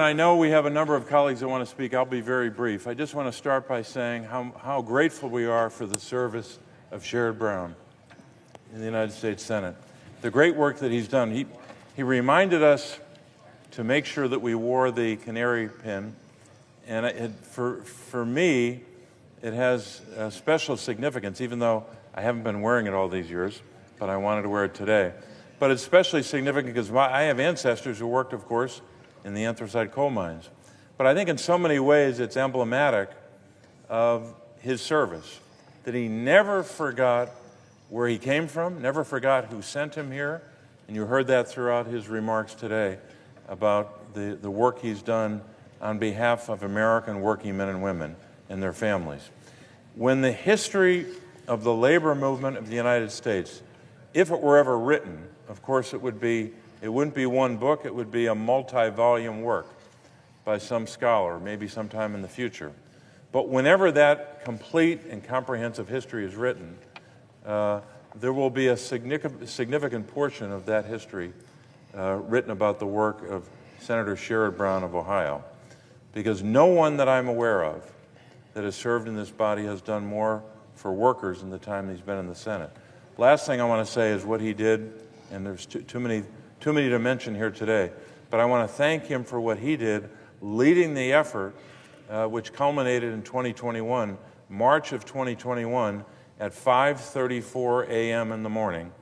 I know we have a number of colleagues that want to speak. I'll be very brief. I just want to start by saying how grateful we are for the service of Sherrod Brown in the United States Senate. The great work that he's done. He reminded us to make sure that we wore the canary pin, and for me, it has a special significance, even though I haven't been wearing it all these years, but I wanted to wear it today. But it's especially significant because I have ancestors who worked, of course, in the anthracite coal mines. But I think in so many ways it's emblematic of his service, that he never forgot where he came from, never forgot who sent him here, and you heard that throughout his remarks today about the work he's done on behalf of American working men and women and their families. When the history of the labor movement of the United States, if it were ever written, of course it wouldn't be one book, it would be a multi-volume work by some scholar, maybe sometime in the future. But whenever that complete and comprehensive history is written, there will be a significant portion of that history written about the work of Senator Sherrod Brown of Ohio, because no one that I'm aware of that has served in this body has done more for workers in the time he's been in the Senate. Last thing I want to say is what he did, and there's too many to mention here today, but I want to thank him for what he did leading the effort which culminated in 2021, March of 2021, at 5:34 a.m. in the morning,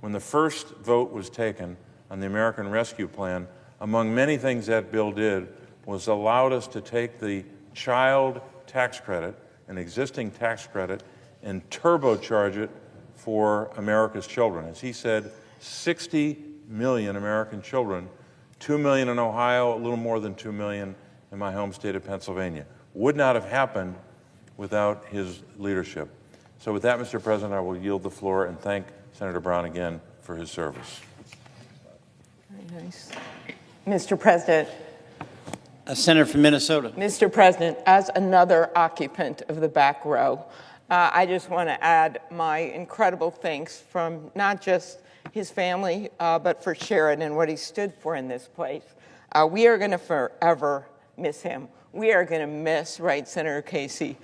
when the first vote was taken on the American Rescue Plan. Among many things that bill did was allowed us to take the child tax credit, an existing tax credit, and turbocharge it for America's children. As he said, 60 million American children, 2 million in Ohio, a little more than 2 million in my home state of Pennsylvania. Would not have happened without his leadership. So with that, Mr. President, I will yield the floor and thank Senator Brown again for his service. Very nice. Mr. President. Senator from Minnesota. Mr. President, as another occupant of the back row, I just want to add my incredible thanks from not just his family, but for Sherrod and what he stood for in this place. We are going to forever miss him. We are going to miss, right, Senator Casey,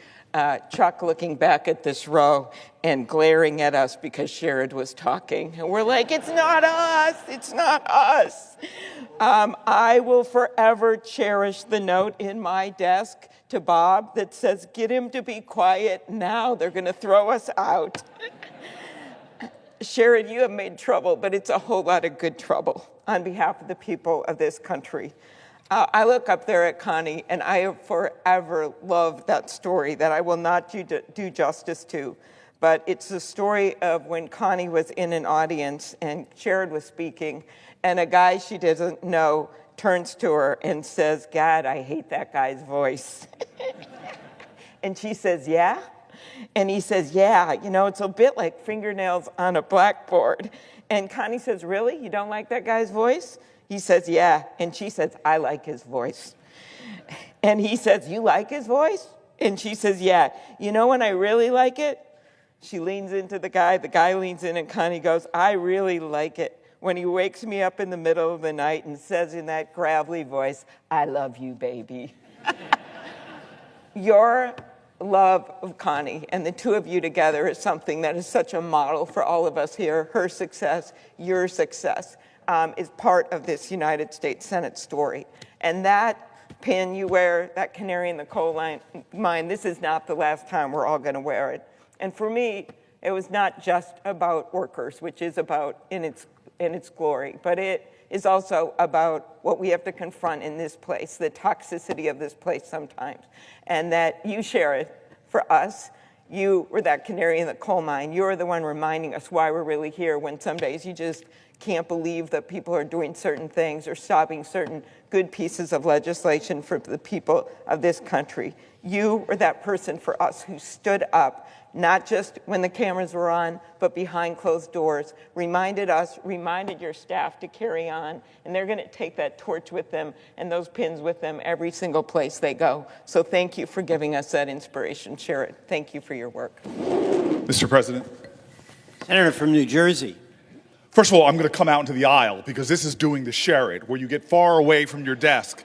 Chuck looking back at this row and glaring at us because Sherrod was talking. And we're like, it's not us, it's not us. I will forever cherish the note in my desk to Bob that says, get him to be quiet now, they're going to throw us out. Sherrod, you have made trouble, but it's a whole lot of good trouble on behalf of the people of this country. I look up there at Connie, and I have forever loved that story that I will not do justice to. But it's the story of when Connie was in an audience and Sherrod was speaking, and a guy she doesn't know turns to her and says, God, I hate that guy's voice. And she says, yeah? And he says, yeah, you know, it's a bit like fingernails on a blackboard. And Connie says, really? You don't like that guy's voice? He says, yeah. And she says, I like his voice. And he says, you like his voice? And she says, yeah. You know when I really like it? She leans into the guy leans in, and Connie goes, I really like it when he wakes me up in the middle of the night and says in that gravelly voice, I love you, baby. Your love of Connie and the two of you together is something that is such a model for all of us here. Her success, your success, is part of this United States Senate story. And that pin you wear, that canary in the coal mine, this is not the last time we're all going to wear it. And for me, it was not just about workers, which is about in its glory, but it is also about what we have to confront in this place, the toxicity of this place sometimes. And that you share it for us. You were that canary in the coal mine. You're the one reminding us why we're really here when some days you just can't believe that people are doing certain things or stopping certain good pieces of legislation for the people of this country. You were that person for us who stood up, not just when the cameras were on, but behind closed doors, reminded your staff to carry on, and they're going to take that torch with them and those pins with them every single place they go. So thank you for giving us that inspiration, Sherrod. Thank you for your work. Mr. President. Senator from New Jersey. First of all, I'm going to come out into the aisle because this is doing the Sherrod, where you get far away from your desk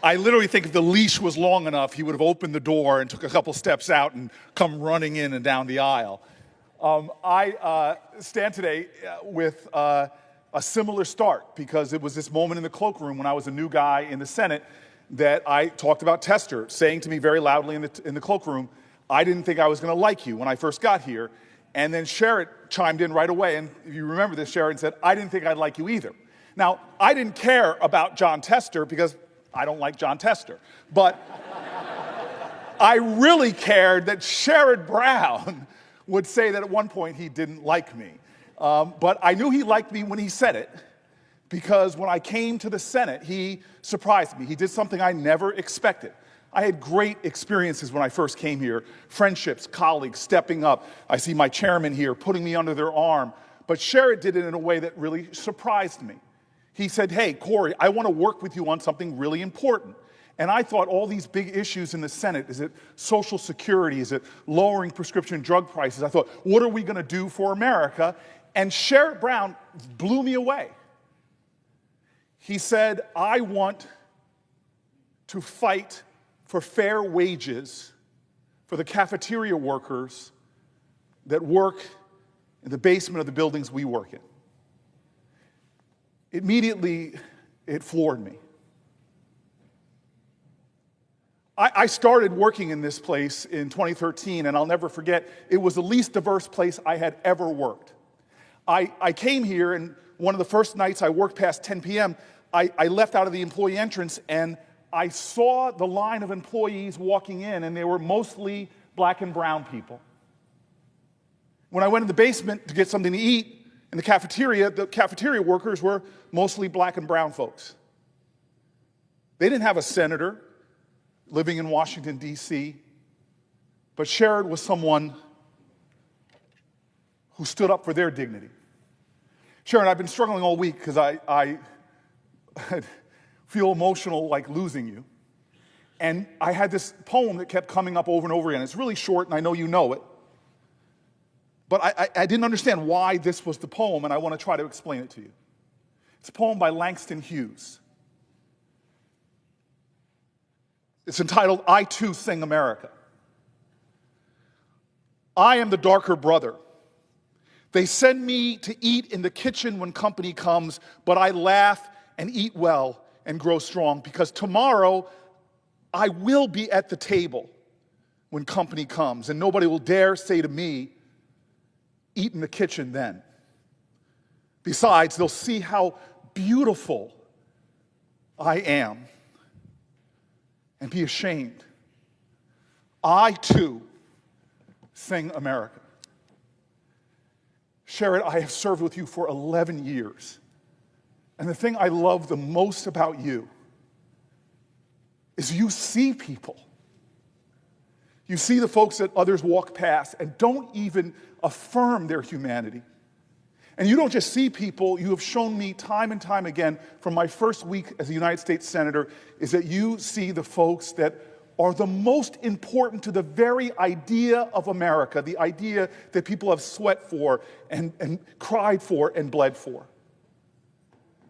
I literally think if the leash was long enough, he would have opened the door and took a couple steps out and come running in and down the aisle. I stand today with a similar start, because it was this moment in the cloakroom when I was a new guy in the Senate that I talked about Tester saying to me very loudly in the cloakroom, "I didn't think I was going to like you when I first got here." And then Sherrod chimed in right away, and if you remember this, Sherrod said, "I didn't think I'd like you either." Now, I didn't care about John Tester because I don't like John Tester, but I really cared that Sherrod Brown would say that at one point he didn't like me. But I knew he liked me when he said it, because when I came to the Senate, he surprised me. He did something I never expected. I had great experiences when I first came here, friendships, colleagues stepping up. I see my chairman here putting me under their arm. But Sherrod did it in a way that really surprised me. He said, "Hey, Corey, I want to work with you on something really important." And I thought all these big issues in the Senate, is it Social Security, is it lowering prescription drug prices? I thought, what are we going to do for America? And Sherrod Brown blew me away. He said, "I want to fight for fair wages for the cafeteria workers that work in the basement of the buildings we work in." Immediately, it floored me. I started working in this place in 2013, and I'll never forget, it was the least diverse place I had ever worked. I came here, and one of the first nights I worked past 10 p.m., I left out of the employee entrance, and I saw the line of employees walking in, and they were mostly black and brown people. When I went in the basement to get something to eat in the cafeteria workers were mostly black and brown folks. They didn't have a senator living in Washington, D.C., but Sherrod was someone who stood up for their dignity. Sherrod, I've been struggling all week because I feel emotional like losing you. And I had this poem that kept coming up over and over again. It's really short, and I know you know it. But I didn't understand why this was the poem, and I want to try to explain it to you. It's a poem by Langston Hughes. It's entitled, "I Too Sing America." I am the darker brother. They send me to eat in the kitchen when company comes, but I laugh and eat well and grow strong, because tomorrow I will be at the table when company comes, and nobody will dare say to me, "Eat in the kitchen then." Besides, they'll see how beautiful I am and be ashamed. I, too, sing America. Sherrod, I have served with you for 11 years. And the thing I love the most about you is you see people. You see the folks that others walk past and don't even affirm their humanity. And you don't just see people, you have shown me time and time again from my first week as a United States Senator, is that you see the folks that are the most important to the very idea of America, the idea that people have sweat for and cried for and bled for.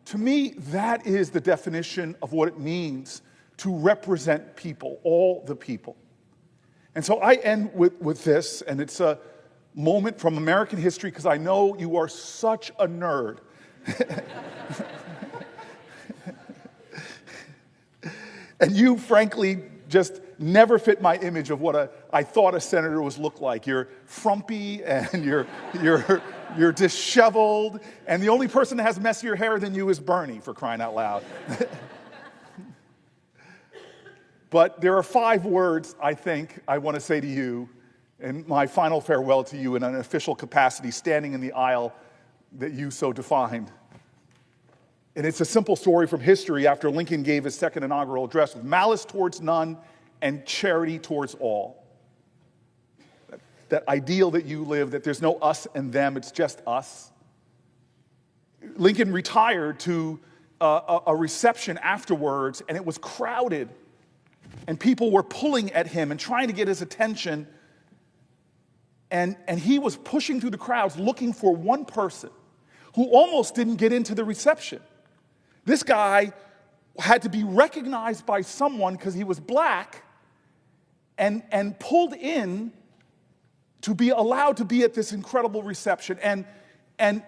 To me, that is the definition of what it means to represent people, all the people. And so I end with this, and it's a moment from American history, because I know you are such a nerd. And you, frankly, just never fit my image of what I thought a senator was look like. You're frumpy, and you're disheveled, and the only person that has messier hair than you is Bernie, for crying out loud. But there are 5 words I think I want to say to you in my final farewell to you in an official capacity, standing in the aisle that you so defined. And it's a simple story from history after Lincoln gave his second inaugural address, with malice towards none and charity towards all. That ideal that you live, that there's no us and them, it's just us. Lincoln retired to a reception afterwards, and it was crowded. And people were pulling at him and trying to get his attention. And he was pushing through the crowds looking for one person who almost didn't get into the reception. This guy had to be recognized by someone because he was black and pulled in to be allowed to be at this incredible reception. And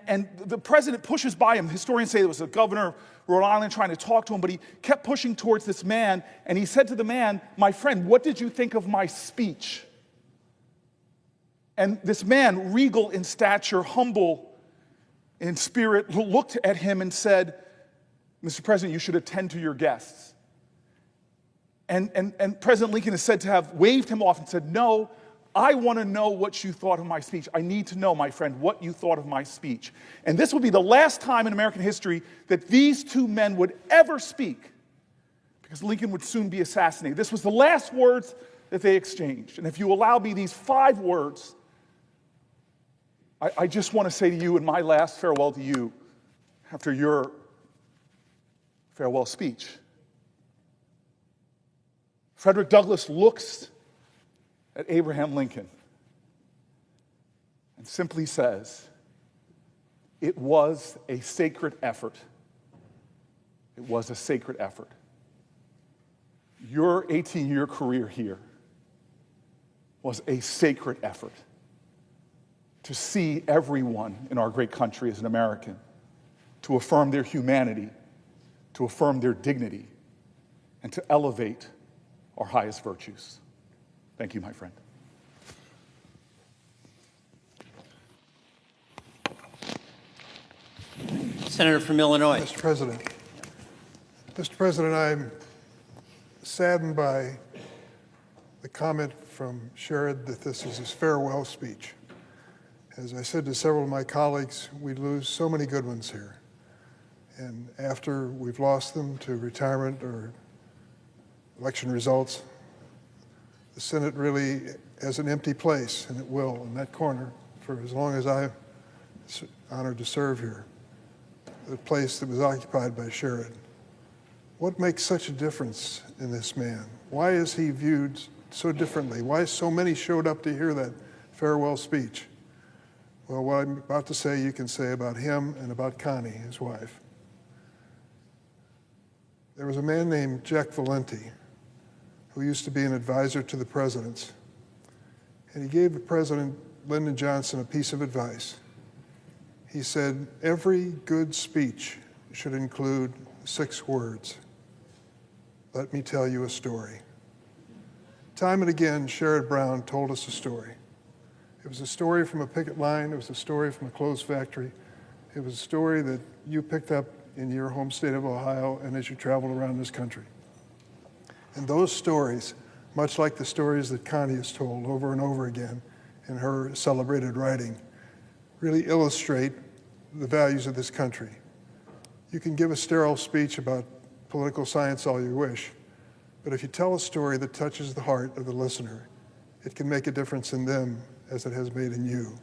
the president pushes by him. Historians say it was the governor of Rhode Island trying to talk to him, but he kept pushing towards this man, and he said to the man, "My friend, what did you think of my speech?" And this man, regal in stature, humble in spirit, looked at him and said, "Mr. President, you should attend to your guests." And President Lincoln is said to have waved him off and said, "No, I want to know what you thought of my speech. I need to know, my friend, what you thought of my speech." And this will be the last time in American history that these two men would ever speak, because Lincoln would soon be assassinated. This was the last words that they exchanged. And if you allow me these 5 words, I just want to say to you in my last farewell to you after your farewell speech. Frederick Douglass looks at Abraham Lincoln and simply says, "It was a sacred effort. It was a sacred effort." Your 18-year career here was a sacred effort to see everyone in our great country as an American, to affirm their humanity, to affirm their dignity, and to elevate our highest virtues. Thank you, my friend. Senator from Illinois. Mr. President, I'm saddened by the comment from Sherrod that this is his farewell speech. As I said to several of my colleagues, we lose so many good ones here. And after we've lost them to retirement or election results, the Senate really has an empty place, and it will in that corner for as long as I'm honored to serve here, the place that was occupied by Sherrod. What makes such a difference in this man? Why is he viewed so differently? Why so many showed up to hear that farewell speech? Well, what I'm about to say, you can say about him and about Connie, his wife. There was a man named Jack Valenti who used to be an advisor to the presidents. And he gave the President Lyndon Johnson a piece of advice. He said, every good speech should include 6 words. Let me tell you a story. Time and again, Sherrod Brown told us a story. It was a story from a picket line. It was a story from a clothes factory. It was a story that you picked up in your home state of Ohio and as you traveled around this country. And those stories, much like the stories that Connie has told over and over again in her celebrated writing, really illustrate the values of this country. You can give a sterile speech about political science all you wish, but if you tell a story that touches the heart of the listener, it can make a difference in them as it has made in you.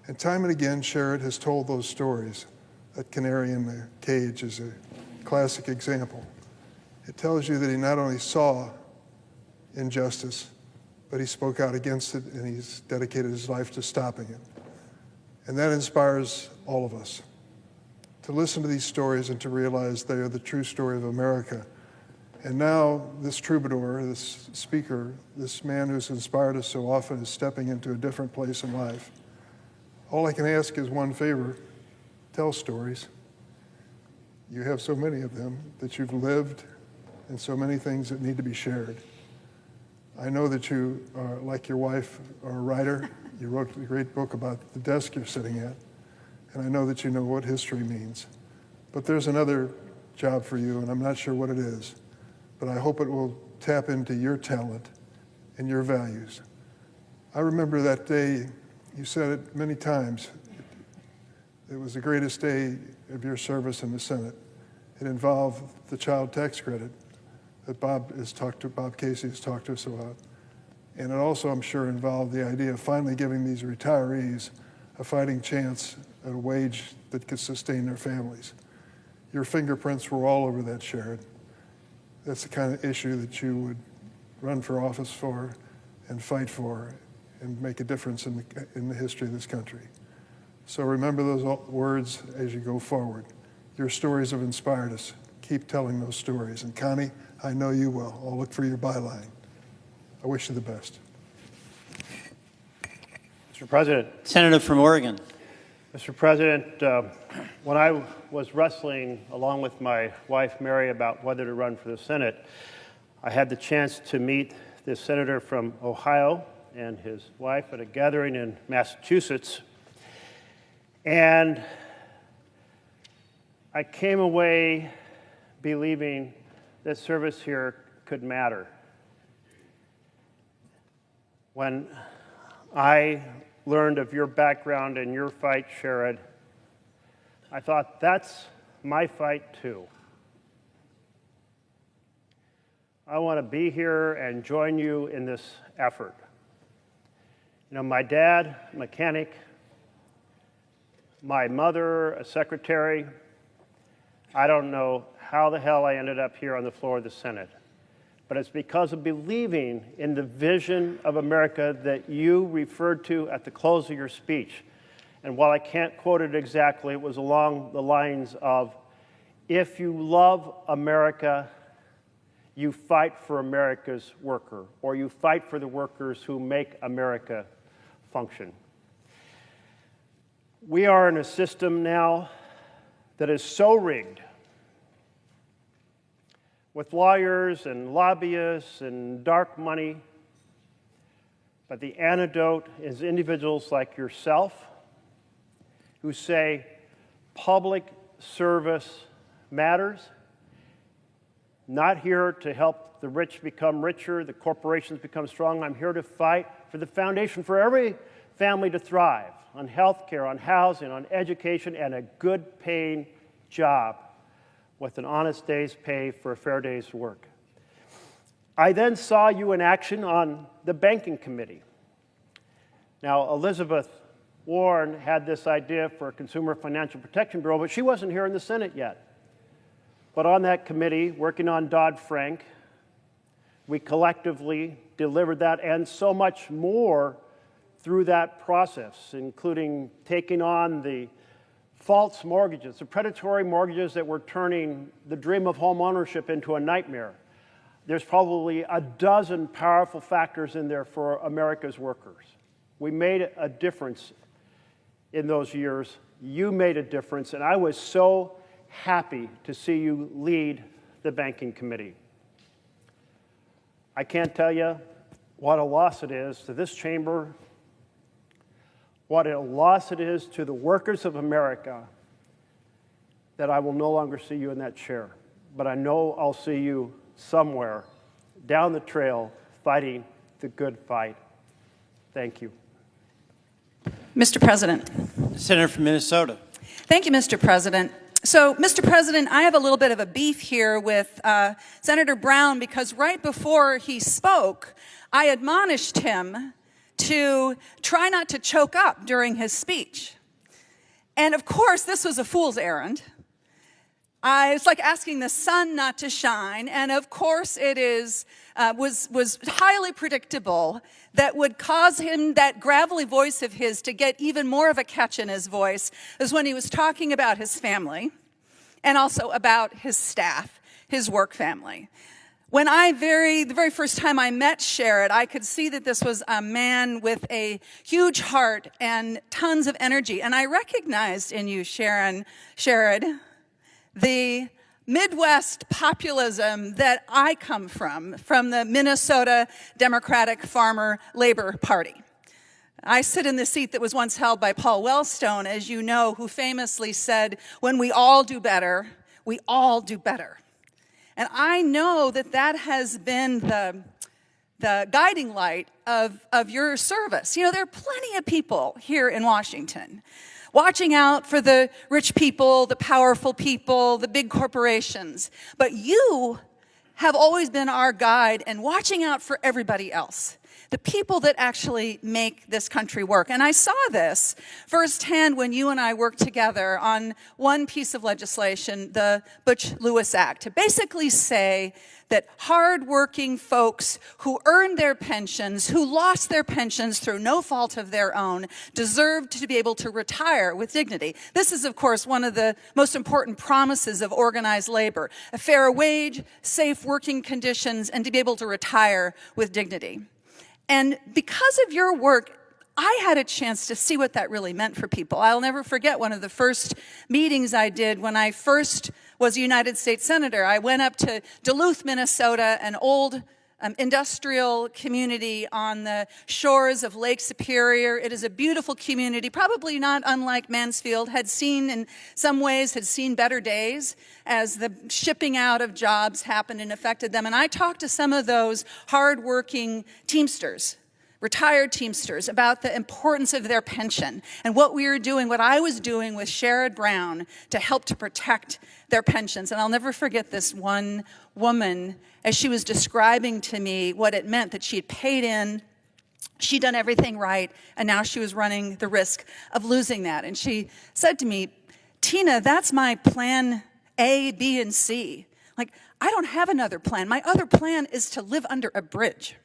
And time and again, Sherrod has told those stories. That canary in the cage is a classic example. It tells you that he not only saw injustice, but he spoke out against it, and he's dedicated his life to stopping it. And that inspires all of us to listen to these stories and to realize they are the true story of America. And now this troubadour, this speaker, this man who's inspired us so often is stepping into a different place in life. All I can ask is one favor: tell stories. You have so many of them that you've lived, and so many things that need to be shared. I know that you, like your wife, are a writer. You wrote a great book about the desk you're sitting at, and I know that you know what history means. But there's another job for you, and I'm not sure what it is, but I hope it will tap into your talent and your values. I remember that day, you said it many times, it was the greatest day of your service in the Senate. It involved the child tax credit that Bob Casey has talked to us about. And it also, I'm sure, involved the idea of finally giving these retirees a fighting chance at a wage that could sustain their families. Your fingerprints were all over that, Sherrod. That's the kind of issue that you would run for office for and fight for and make a difference in the history of this country. So remember those words as you go forward. Your stories have inspired us. keep telling those stories. And Connie, I know you will. I'll look for your byline. I wish you the best. Mr. President. Senator from Oregon. Mr. President, when I was wrestling along with my wife, Mary, about whether to run for the Senate, I had the chance to meet the senator from Ohio and his wife at a gathering in Massachusetts. And I came away believing that service here could matter. When I learned of your background and your fight, Sherrod, I thought, that's my fight too. I want to be here and join you in this effort. You know, my dad, a mechanic, my mother, a secretary. I don't know how the hell I ended up here on the floor of the Senate, but it's because of believing in the vision of America that you referred to at the close of your speech. And while I can't quote it exactly, it was along the lines of, if you love America, you fight for America's worker, or you fight for the workers who make America function. We are in a system now that is so rigged, with lawyers and lobbyists and dark money, but the antidote is individuals like yourself who say public service matters. Not here to help the rich become richer, the corporations become strong. I'm here to fight for the foundation for every family to thrive on health care, on housing, on education, and a good paying job with an honest day's pay for a fair day's work. I then saw you in action on the banking committee. Now, Elizabeth Warren had this idea for a Consumer Financial Protection Bureau, but she wasn't here in the Senate yet. But on that committee, working on Dodd-Frank, we collectively delivered that and so much more through that process, including taking on the false mortgages, the predatory mortgages that were turning the dream of home ownership into a nightmare. There's probably a dozen powerful factors in there for America's workers. We made a difference in those years. You made a difference, and I was so happy to see you lead the banking committee. I can't tell you what a loss it is to this chamber, what a loss it is to the workers of America that I will no longer see you in that chair. But I know I'll see you somewhere down the trail fighting the good fight. Thank you. Mr. President. Senator from Minnesota. Thank you, Mr. President. So, Mr. President, I have a little bit of a beef here with Senator Brown because right before he spoke, I admonished him to try not to choke up during his speech. And of course, this was a fool's errand. It's like asking the sun not to shine, and of course it was highly predictable that would cause him, that gravelly voice of his, to get even more of a catch in his voice is when he was talking about his family and also about his staff, his work family. When the very first time I met Sherrod, I could see that this was a man with a huge heart and tons of energy, and I recognized in you, Sherrod, the Midwest populism that I come from the Minnesota Democratic Farmer Labor Party. I sit in the seat that was once held by Paul Wellstone, as you know, who famously said, when we all do better, we all do better. And I know that that has been the guiding light of your service. You know, there are plenty of people here in Washington watching out for the rich people, the powerful people, the big corporations. But you have always been our guide and watching out for everybody else. the people that actually make this country work. And I saw this firsthand when you and I worked together on one piece of legislation, the Butch-Lewis Act, to basically say that hardworking folks who earned their pensions, who lost their pensions through no fault of their own, deserved to be able to retire with dignity. This is, of course, one of the most important promises of organized labor: a fair wage, safe working conditions, and to be able to retire with dignity. And because of your work, I had a chance to see what that really meant for people. I'll never forget one of the first meetings I did when I first was a United States Senator. I went up to Duluth, Minnesota, an old industrial community on the shores of Lake Superior. It is a beautiful community, probably not unlike Mansfield, had seen better days as the shipping out of jobs happened and affected them. And I talked to some of those hardworking Teamsters, retired Teamsters, about the importance of their pension and what I was doing with Sherrod Brown to help to protect their pensions. And I'll never forget this one woman as she was describing to me what it meant that she had paid in, she'd done everything right, and now she was running the risk of losing that. And she said to me, "Tina, that's my plan A, B, and C. Like, I don't have another plan. My other plan is to live under a bridge."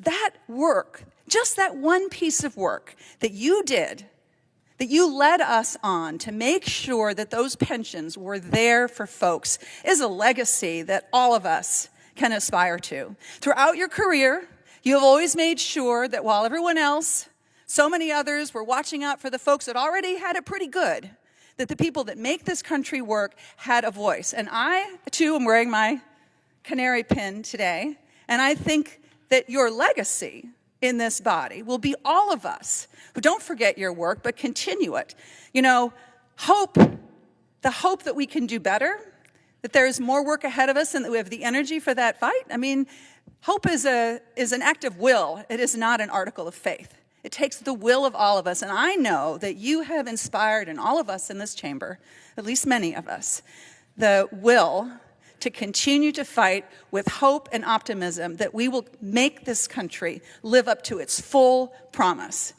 That work, just that one piece of work that you did, that you led us on to make sure that those pensions were there for folks, is a legacy that all of us can aspire to. Throughout your career, you have always made sure that while everyone else, so many others, were watching out for the folks that already had it pretty good, that the people that make this country work had a voice. And I, too, am wearing my canary pin today, and I think that your legacy in this body will be all of us who don't forget your work, but continue it. You know, the hope that we can do better, that there's more work ahead of us and that we have the energy for that fight. I mean, hope is an act of will. It is not an article of faith. It takes the will of all of us. And I know that you have inspired in all of us in this chamber, at least many of us, the will to continue to fight with hope and optimism that we will make this country live up to its full promise.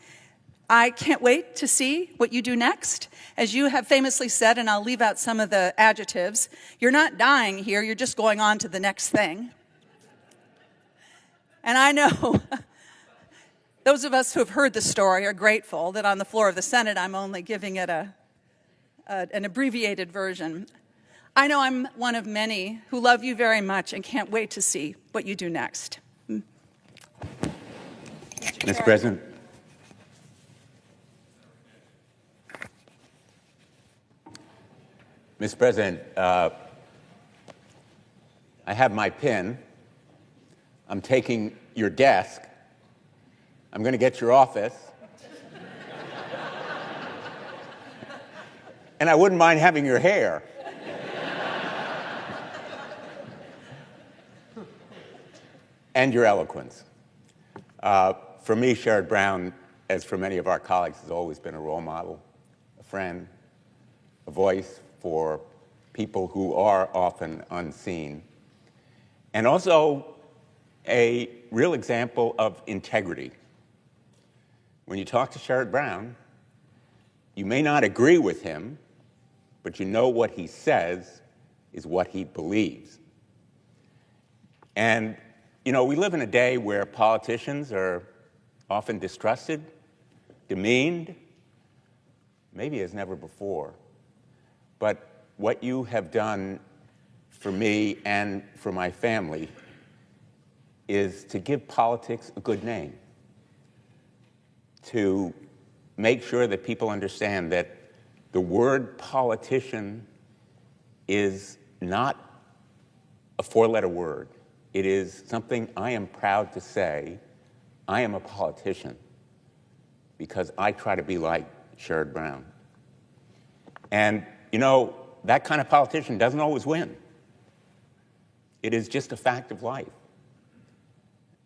I can't wait to see what you do next. As you have famously said, and I'll leave out some of the adjectives, you're not dying here, you're just going on to the next thing. And I know those of us who have heard the story are grateful that on the floor of the Senate I'm only giving it an abbreviated version. I know I'm one of many who love you very much and can't wait to see what you do next. Mr. President. Mr. President, I have my pin. I'm taking your desk. I'm going to get your office. And I wouldn't mind having your hair. And your eloquence. For me, Sherrod Brown, as for many of our colleagues, has always been a role model, a friend, a voice for people who are often unseen, and also a real example of integrity. When you talk to Sherrod Brown, you may not agree with him, but you know what he says is what he believes. And you know, we live in a day where politicians are often distrusted, demeaned, maybe as never before. But what you have done for me and for my family is to give politics a good name, to make sure that people understand that the word politician is not a four-letter word. It is something I am proud to say. I am a politician because I try to be like Sherrod Brown. And, you know, that kind of politician doesn't always win. It is just a fact of life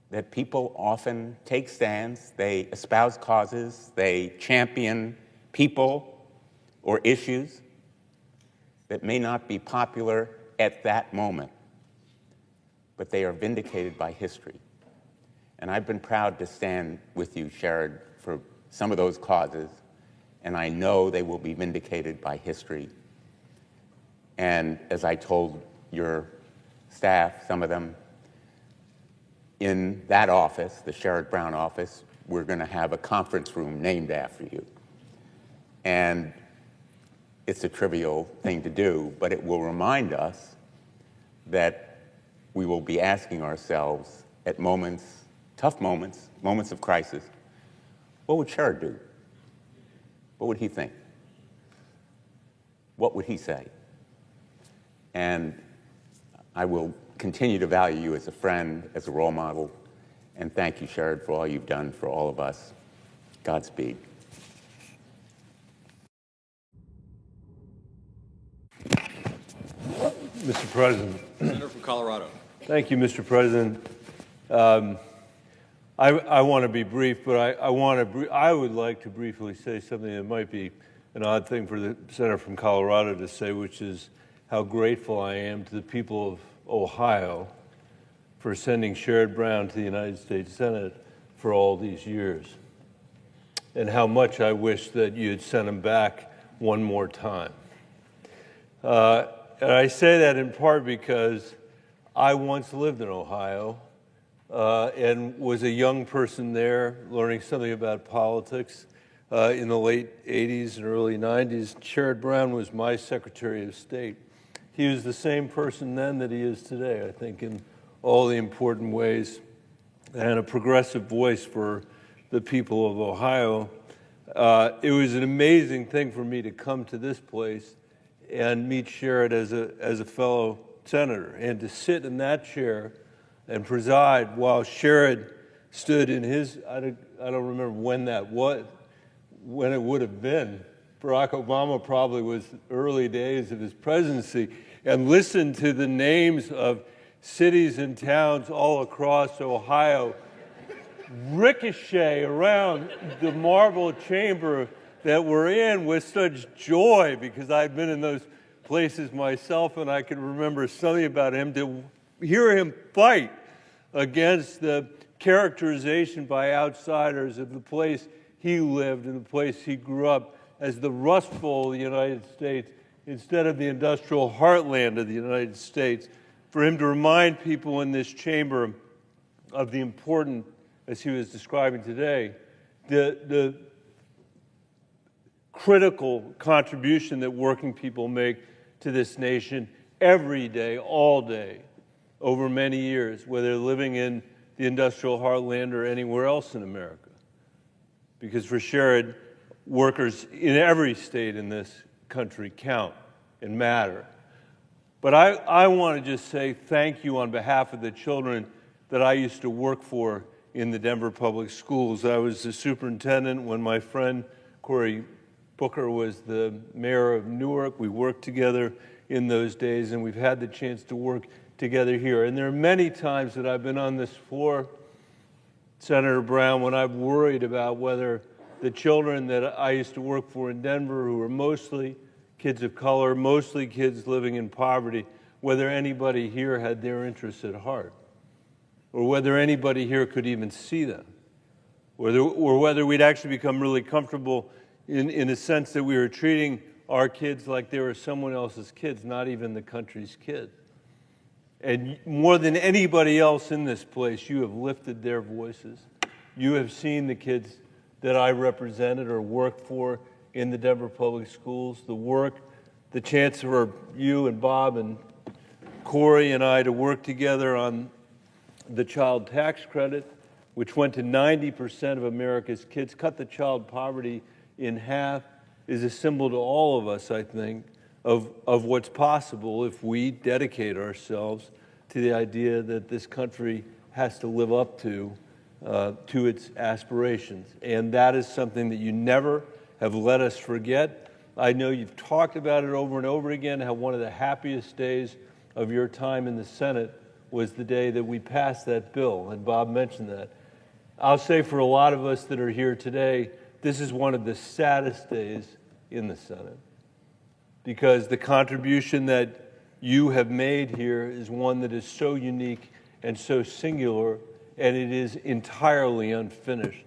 that people often take stands, they espouse causes, they champion people or issues that may not be popular at that moment, but they are vindicated by history. And I've been proud to stand with you, Sherrod, for some of those causes, and I know they will be vindicated by history. And as I told your staff, some of them, in that office, the Sherrod Brown office, we're going to have a conference room named after you. And it's a trivial thing to do, but it will remind us that we will be asking ourselves at moments, tough moments, moments of crisis, what would Sherrod do? What would he think? What would he say? And I will continue to value you as a friend, as a role model, and thank you, Sherrod, for all you've done for all of us. Godspeed. Mr. President. Senator from Colorado. Thank you, Mr. President. I want to be brief, but I would like to briefly say something that might be an odd thing for the senator from Colorado to say, which is how grateful I am to the people of Ohio for sending Sherrod Brown to the United States Senate for all these years, and how much I wish that you had sent him back one more time. And I say that in part because I once lived in Ohio and was a young person there learning something about politics in the late 80s and early 90s. Sherrod Brown was my Secretary of State. He was the same person then that he is today, I think, in all the important ways, and a progressive voice for the people of Ohio. It was an amazing thing for me to come to this place and meet Sherrod as a fellow senator, and to sit in that chair and preside while Sherrod stood in his, I don't remember when that was, when it would have been. Barack Obama probably was early days of his presidency, and listened to the names of cities and towns all across Ohio ricochet around the marble chamber that we're in with such joy, because I'd been in those places myself, and I can remember something about him, to hear him fight against the characterization by outsiders of the place he lived and the place he grew up as the Rust Bowl of the United States instead of the industrial heartland of the United States, for him to remind people in this chamber of the important, as he was describing today, the critical contribution that working people make to this nation every day, all day, over many years, whether living in the industrial heartland or anywhere else in America. Because for Sherrod, workers in every state in this country count and matter. But I want to just say thank you on behalf of the children that I used to work for in the Denver Public Schools. I was the superintendent when my friend Cory Booker was the mayor of Newark. We worked together in those days, and we've had the chance to work together here. And there are many times that I've been on this floor, Senator Brown, when I've worried about whether the children that I used to work for in Denver, who were mostly kids of color, mostly kids living in poverty, whether anybody here had their interests at heart, or whether anybody here could even see them, or whether we'd actually become really comfortable in a sense that we were treating our kids like they were someone else's kids, not even the country's kids. And more than anybody else in this place, you have lifted their voices. You have seen the kids that I represented or worked for in the Denver Public Schools, the work, the chance for you and Bob and Cory and I to work together on the child tax credit, which went to 90% of America's kids, cut the child poverty in half, is a symbol to all of us, I think, of what's possible if we dedicate ourselves to the idea that this country has to live up to its aspirations. And that is something that you never have let us forget. I know you've talked about it over and over again, how one of the happiest days of your time in the Senate was the day that we passed that bill, and Bob mentioned that. I'll say for a lot of us that are here today, this is one of the saddest days in the Senate, because the contribution that you have made here is one that is so unique and so singular and it is entirely unfinished.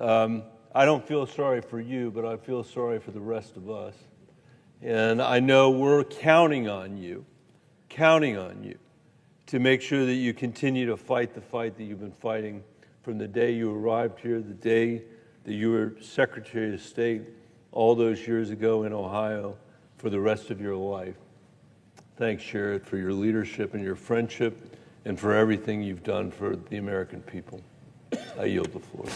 I don't feel sorry for you, but I feel sorry for the rest of us. And I know we're counting on you to make sure that you continue to fight the fight that you've been fighting from the day you arrived here, the day that you were Secretary of State all those years ago in Ohio, for the rest of your life. Thanks, Sherrod, for your leadership and your friendship and for everything you've done for the American people. I yield the floor.